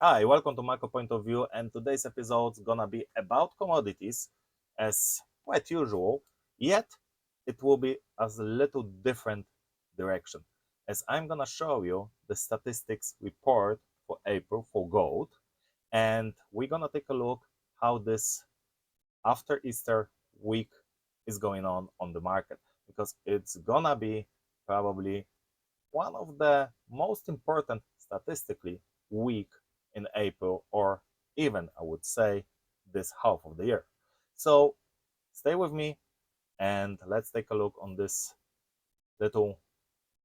Hi, welcome to Macro Point of View, and today's episode is gonna be about commodities as quite usual, yet it will be as a little different direction, as I'm gonna show you the statistics report for April for gold, and we're gonna take a look how this after Easter week is going on the market, because it's gonna be probably one of the most important statistically week in April, or even I would say this half of the year. So stay with me and let's take a look on this little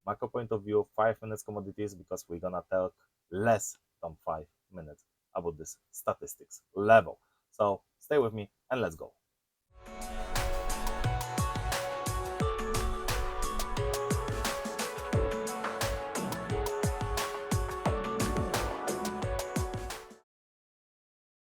macro point of view, 5 minutes commodities, because we're gonna talk less than 5 minutes about this statistics level. So stay with me and let's go.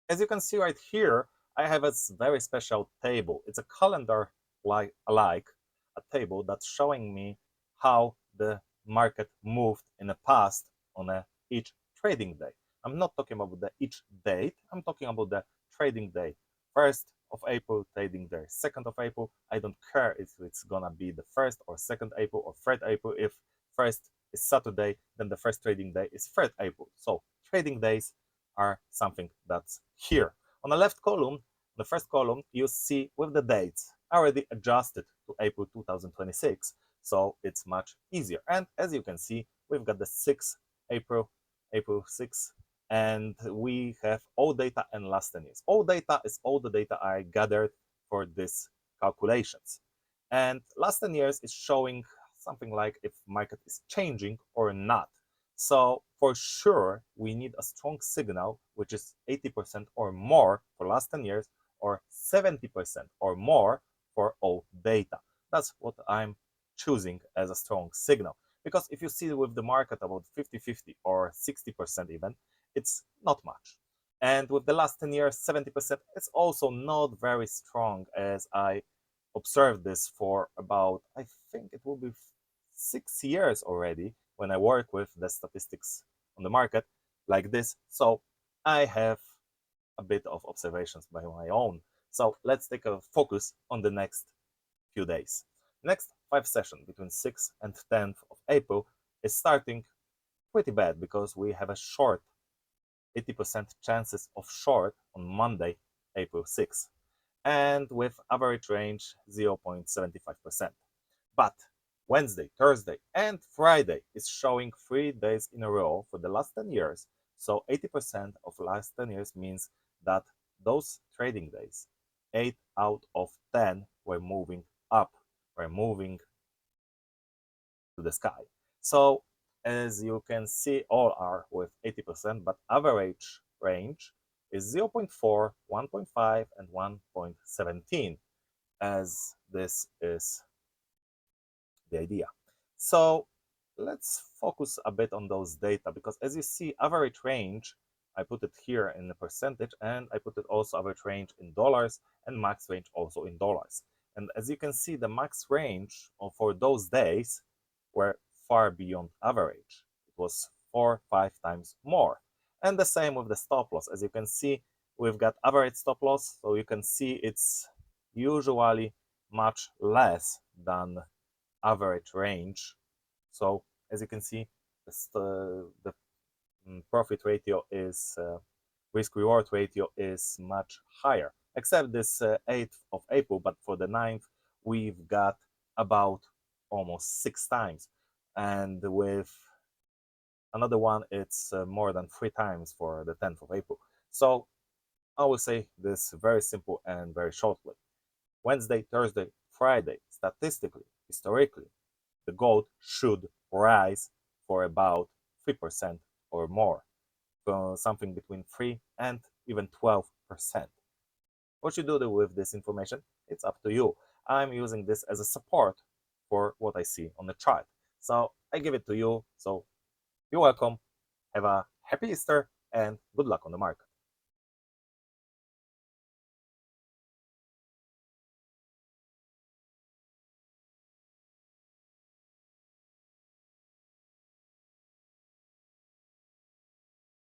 As you can see right here, I have a very special table. It's a calendar like a table that's showing me how the market moved in the past on each trading day. I'm not talking about the each date, I'm talking about the trading day. 1st of April trading day, 2nd of April, I don't care if it's gonna be the 1st or 2nd April or 3rd April. If 1st is Saturday, then the first trading day is 3rd April. So trading days are something that's here. On the left column, the first column, you see with the dates already adjusted to April 2026, so it's much easier. And as you can see, we've got the 6th April, April 6th, and we have all data and last 10 years. All data is all the data I gathered for these calculations. And last 10 years is showing something like if market is changing or not. So for sure, we need a strong signal, which is 80% or more for last 10 years, or 70% or more for all data. That's what I'm choosing as a strong signal. Because if you see with the market about 50-50 or 60% even, it's not much. And with the last 10 years, 70%, it's also not very strong, as I observed this for about, I think it will be 6 years already when I work with the statistics on the market like this. So I have a bit of observations by my own. So let's take a focus on the next few days. Next 5 sessions between 6th and 10th of April is starting pretty bad, because we have a short 80% chances of short on Monday, April 6th, and with average range 0.75%. But Wednesday, Thursday, and Friday is showing 3 days in a row for the last 10 years. So 80% of last 10 years means that those trading days, 8 out of 10 were moving up, were moving to the sky. So as you can see, all are with 80%, but average range is 0.4, 1.5, and 1.17, as this is the idea. So let's focus a bit on those data, because as you see, average range, I put it here in the percentage, and I put it also average range in dollars, and max range also in dollars. And as you can see, the max range for those days were far beyond average. It was 4-5 times more. And the same with the stop loss. As you can see, we've got average stop loss, so you can see it's usually much less than average range. So as you can see, the profit ratio is risk reward ratio is much higher, except this 8th of April, but for the 9th we've got about almost 6 times, and with another one it's more than 3 times for the 10th of April. So I will say this very simple and very shortly. Wednesday, Thursday, Friday, statistically, historically, the gold should rise for about 3% or more, something between 3 and even 12%. What you do with this information, it's up to you. I'm using this as a support for what I see on the chart. So I give it to you. So you're welcome. Have a happy Easter and good luck on the market.